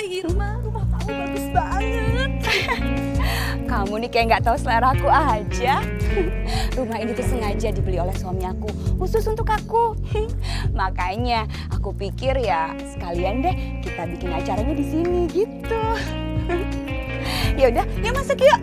Irma, rumah kamu bagus banget. Kamu nih kayak nggak tahu selera aku aja. Rumah ini tuh sengaja dibeli oleh suami aku, khusus untuk aku. Makanya aku pikir ya sekalian deh kita bikin acaranya di sini gitu. Ya udah, yuk masuk yuk.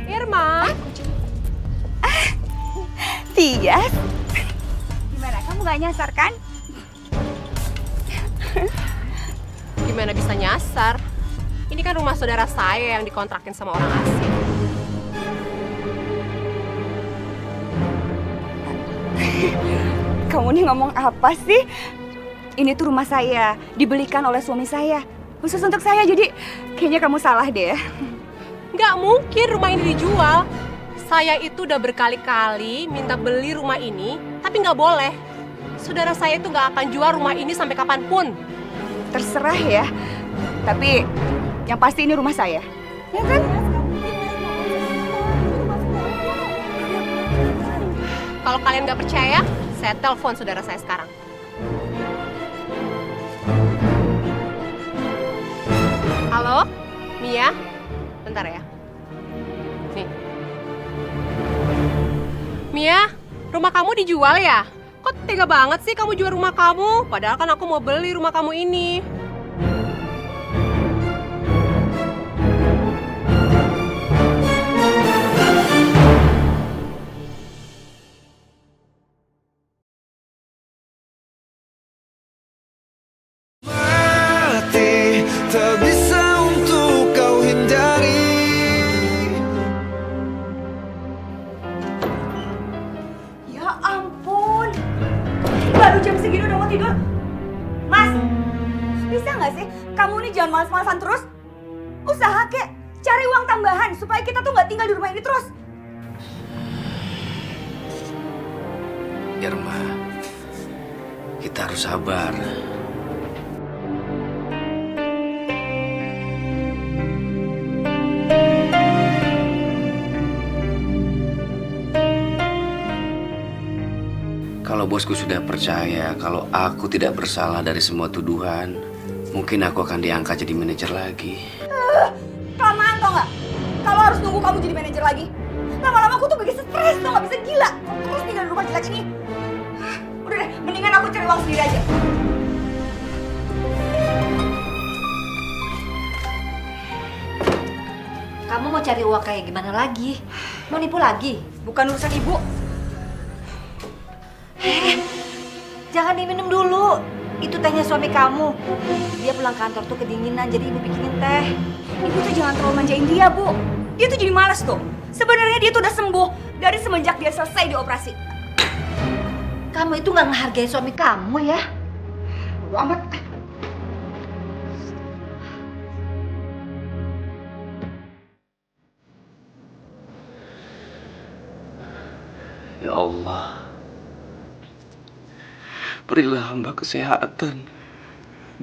Irma, Tias, gimana kamu nggak nyasar kan? gimana bisa nyasar? Ini kan rumah saudara saya yang dikontrakin sama orang asing. Kamu nih ngomong apa sih? Ini tuh rumah saya, dibelikan oleh suami saya. Khusus untuk saya, jadi kayaknya kamu salah deh. Nggak mungkin rumah ini dijual. Saya itu udah berkali-kali minta beli rumah ini, tapi nggak boleh. Saudara saya itu nggak akan jual rumah ini sampai kapanpun. Terserah ya, tapi yang pasti ini rumah saya. Ya kan? Kalau kalian nggak percaya, saya telepon saudara saya sekarang. Halo, Mia? Bentar ya. Nih. Mia, rumah kamu dijual ya? Kok tega banget sih kamu jual rumah kamu? Padahal kan aku mau beli rumah kamu ini. Mati tak bisa untuk kau hindari. Ya ampun, baru jam segini udah mau tidur. Mas, bisa nggak sih kamu nih jangan malas-malasan terus? Usaha kek, cari uang tambahan supaya kita tuh nggak tinggal di rumah ini terus. Irma, kita harus sabar. Kalau bosku sudah percaya kalau aku tidak bersalah dari semua tuduhan, mungkin aku akan diangkat jadi manajer lagi. Kelamaan tau nggak? Kalau harus nunggu kamu jadi manajer lagi, lama-lama aku tuh bikin stres tau nggak, bisa gila. Terus tinggal di rumah jelek ini. Udah deh, mendingan aku cari uang sendiri aja. Kamu mau cari uang kayak gimana lagi? Mau nipu lagi? Bukan urusan ibu. Jangan diminum dulu. Itu tehnya suami kamu. Dia pulang kantor tuh kedinginan, jadi ibu bikinin teh. Ibu tuh jangan terlalu manjain dia, Bu. Dia tuh jadi malas tuh. Sebenarnya dia tuh udah sembuh dari semenjak dia selesai dioperasi. Kamu itu nggak menghargai suami kamu ya? Bodo amat. Ya Allah, berilah hamba kesehatan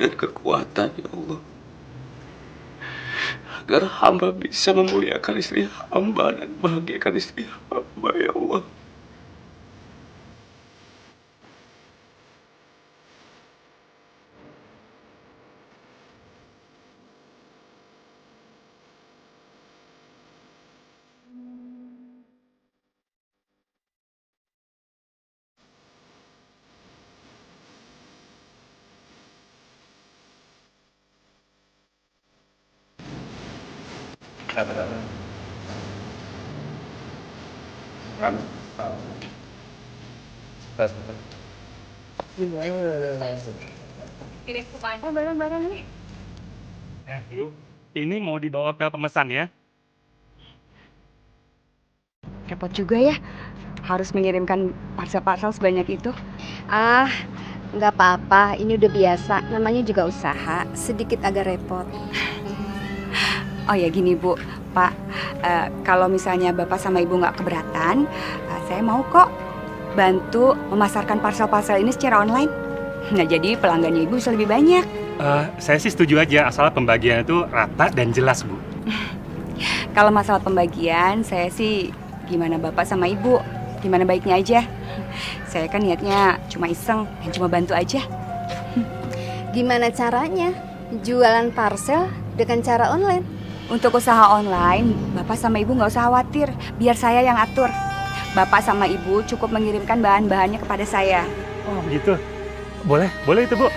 dan kekuatan, ya Allah, agar hamba bisa memuliakan istri hamba dan bahagiakan istri hamba, ya Allah. Ini kupanya. Barang-barang nih. Ini mau dibawa ke pemesan ya? Repot juga ya, harus mengirimkan parsel-parsel sebanyak itu. Ah, nggak apa-apa. Ini udah biasa. Namanya juga usaha. Sedikit agak repot. Oh ya gini Bu, Pak, kalau misalnya Bapak sama Ibu nggak keberatan, saya mau kok bantu memasarkan parsel-parsel ini secara online. Nah jadi pelanggannya Ibu bisa lebih banyak. Saya sih setuju aja, asal pembagian itu rata dan jelas, Bu. Kalau masalah pembagian, saya sih gimana Bapak sama Ibu, gimana baiknya aja. Saya kan niatnya cuma iseng dan cuma bantu aja. Gimana caranya? Jualan parcel dengan cara online? Untuk usaha online, Bapak sama Ibu nggak usah khawatir, biar saya yang atur. Bapak sama Ibu cukup mengirimkan bahan-bahannya kepada saya. Oh begitu. Boleh itu Bu.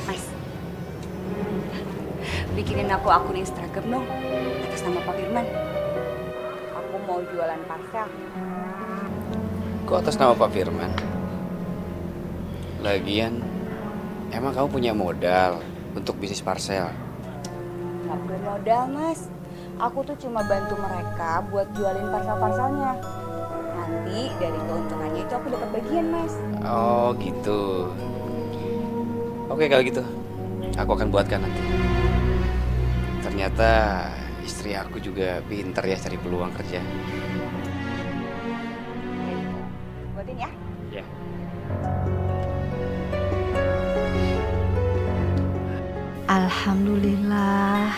Mas, bikinin aku akun Instagram dong, atas nama Pak Firman. Aku mau jualan parcel. Kok atas nama Pak Firman? Lagian, emang kamu punya modal untuk bisnis parcel? Nggak perlu modal, Mas. Aku tuh cuma bantu mereka buat jualin parcel-parcelnya. Nanti dari keuntungannya itu aku dapat bagian, Mas. Oh gitu. Oke kalau gitu, aku akan buatkan nanti. Ternyata istri aku juga pinter ya cari peluang kerja. Buatin ya. Ya. Alhamdulillah.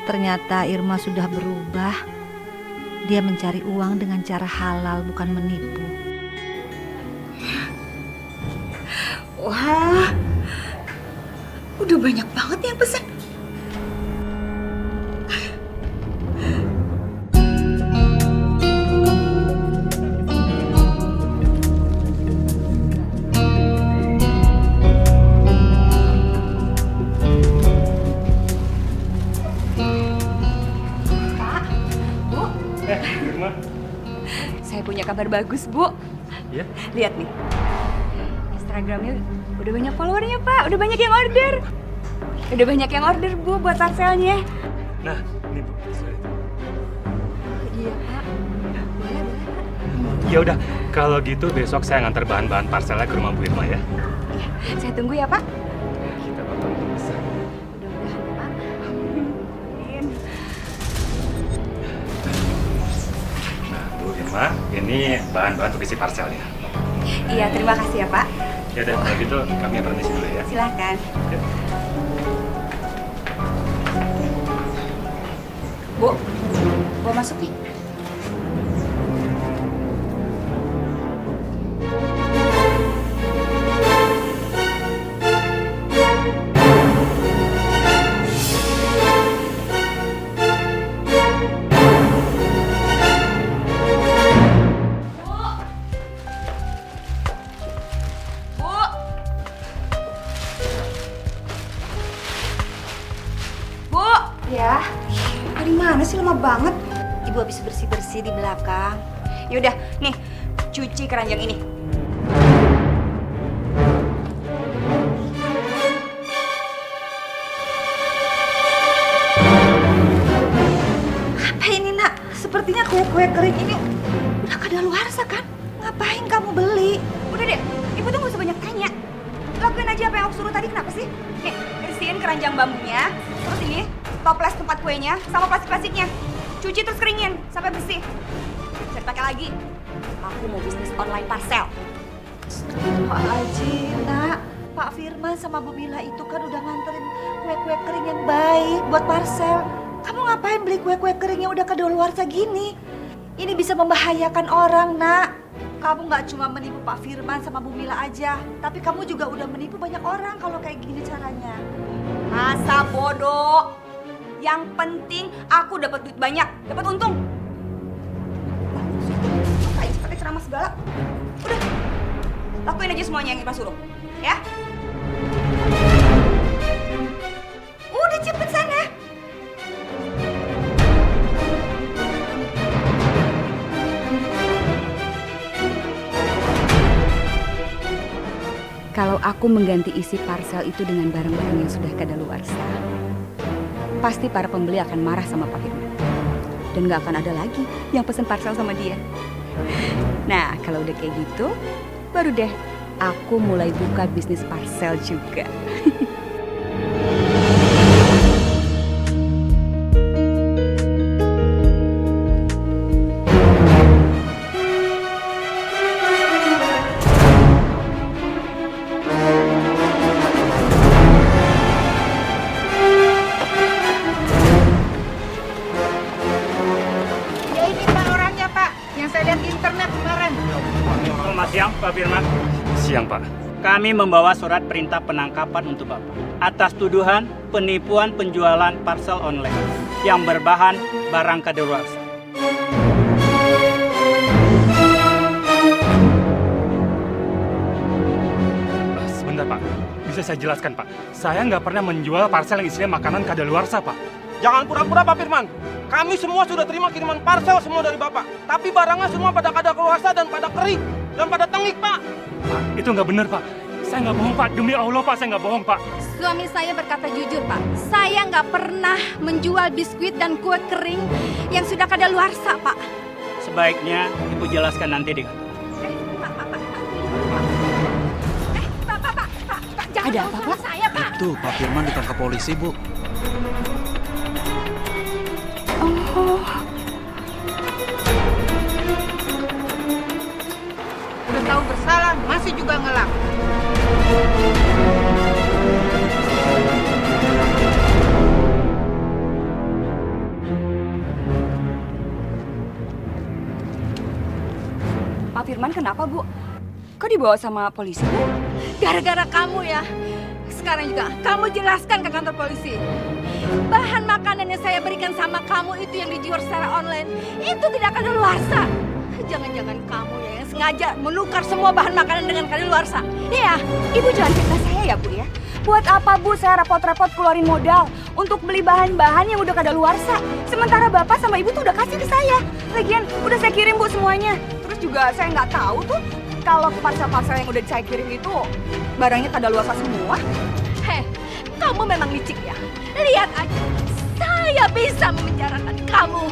Ternyata Irma sudah berubah. Dia mencari uang dengan cara halal, bukan menipu. Wah, udah banyak banget yang pesan. Irma. Saya punya kabar bagus, Bu. Ya? Lihat nih. Instagramnya udah banyak followernya, Pak. Udah banyak yang order. Udah banyak yang order, Bu, buat parcelnya. Nah, ini Bu. Sorry. Iya, Pak. Boleh, Pak. Ya udah, kalau gitu besok saya ngantar bahan-bahan parcelnya ke rumah Bu Irma ya. Iya, saya tunggu ya, Pak. Kita bakal bisa. Mudah-mudahan, Pak. Amin. Nah, Bu Irma, ini bahan-bahan untuk isi parcelnya. Iya, terima kasih ya, Pak. Ya udah, kalau gitu kami permisi dulu ya. Silakan. Oke. Bu, mau masuk nih. Bu, Ya, dari mana sih lama banget? Ibu habis bersih-bersih di belakang. Yaudah, nih, cuci keranjang ini. Apa ini, Nak? Sepertinya kue-kue kering ini udah kadaluarsa kan? Ngapain kamu beli? Udah deh, ibu tuh gak usah banyak tanya. Lakuin aja apa yang aku suruh tadi, kenapa sih? Nih, bersihin keranjang bambunya. Terus ini, toples tempat kuenya, sama plastik-plastiknya. Cuci terus keringin, sampai bersih. Bisa dipakai lagi. Aku mau bisnis online parcel. Astagfirullahaladzim, Nak. Pak Firman sama Bu Mila itu kan udah nganterin kue-kue kering yang baik buat parcel. Kamu ngapain beli kue-kue kering yang udah kadaluarsa gini? Ini bisa membahayakan orang, Nak. Kamu nggak cuma menipu Pak Firman sama Bu Mila aja, tapi kamu juga udah menipu banyak orang kalau kayak gini caranya. Masa bodoh. Yang penting aku dapat duit banyak, dapat untung. Ngapain sih pakai ceramah segala? Udah, lakuin aja semuanya yang Irma suruh, ya. Udah cepet sana. Kalau aku mengganti isi parcel itu dengan barang-barang yang sudah kadaluarsa, pasti para pembeli akan marah sama Pak Firman. Dan gak akan ada lagi yang pesen parcel sama dia. Nah, kalau udah kayak gitu, baru deh aku mulai buka bisnis parcel juga. Siang, Pak Firman. Siang, Pak. Kami membawa surat perintah penangkapan untuk Bapak atas tuduhan penipuan penjualan parcel online yang berbahan barang kadaluarsa. Sebentar, Pak. Bisa saya jelaskan, Pak? Saya nggak pernah menjual parcel yang isinya makanan kadaluarsa, Pak. Jangan pura-pura, Pak Firman. Kami semua sudah terima kiriman parcel semua dari Bapak. Tapi barangnya semua pada kadaluarsa dan pada kering dan pada tengik, Pak. Pak, itu nggak benar, Pak. Saya nggak bohong, Pak. Demi Allah, Pak, saya nggak bohong, Pak. Suami saya berkata jujur, Pak. Saya nggak pernah menjual biskuit dan kue kering yang sudah kadaluarsa, Pak. Sebaiknya Ibu jelaskan nanti di kantor. Jangan Ada tahu apa, sama Pak? saya, Pak. Tuh, Pak Firman ditangkap polisi, Bu. Udah tahu bersalah, masih juga ngelak. Pak Firman kenapa, Bu? Kok dibawa sama polisi, Bu? Gara-gara kamu ya. Sekarang juga kamu jelaskan ke kantor polisi. Bahan makanan yang saya berikan sama kamu itu yang dijual secara online, itu tidak kadaluarsa. Jangan-jangan kamu ya yang sengaja menukar semua bahan makanan dengan kadaluarsa. Iya. Ibu jangan fitnah saya ya, Bu ya. Buat apa, Bu, saya repot-repot keluarin modal untuk beli bahan-bahan yang udah kadaluarsa. Sementara Bapak sama Ibu tuh udah kasih ke saya. Lagian udah saya kirim, Bu, semuanya. Terus juga saya nggak tahu tuh kalau parcel-parcel yang udah saya kirim itu barangnya kadaluarsa semua. Heh, kamu memang licik ya. Lihat aja, saya bisa memenjarakan kamu.